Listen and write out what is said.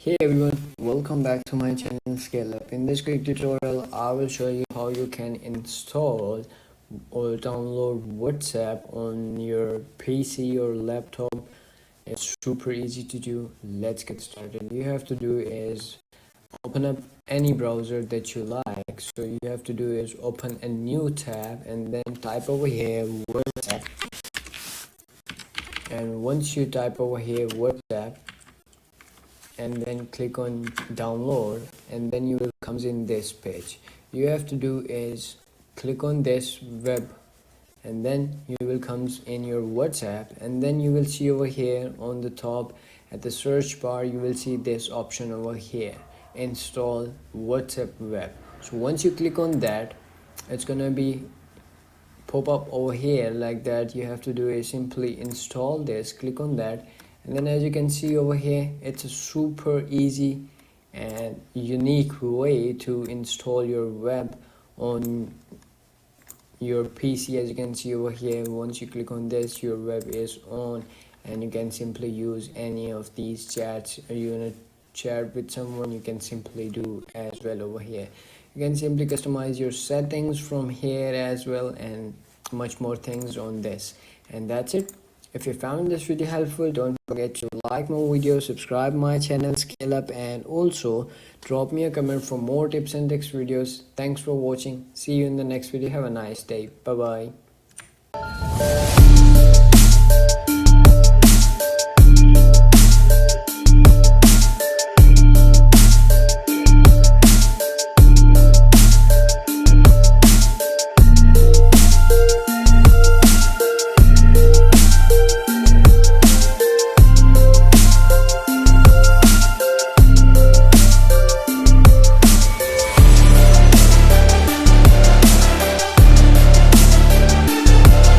Hey everyone, welcome back to my channel Scale Up. In this quick tutorial, I will show you how you can install or download WhatsApp on your PC or laptop. It's super easy to do. Let's get started. You have to do is open up any browser that you like. So you have to do is open a new tab and then type over here WhatsApp. And once you type over here WhatsApp, and then click on download, and then you will comes in this page. You have to do is click on this web, and then you will comes in your WhatsApp, and then you will see over here on the top at the search bar you will see this option over here, install WhatsApp web. So once you click on that, it's gonna be pop up over here like that. You have to do is simply install this, click on that, and then as you can see over here, it's a super easy and unique way to install your web on your PC. As you can see over here, once you click on this, your web is on, and you can simply use any of these chats. You want to chat with someone, you can simply do as well over here. You can simply customize your settings from here as well, and much more things on this. And that's it. If you found this video helpful, don't forget to like my video, subscribe my channel Scale Up, and also drop me a comment for more tips and tricks videos. Thanks for watching. See you in the next video. Have a nice day. Bye bye.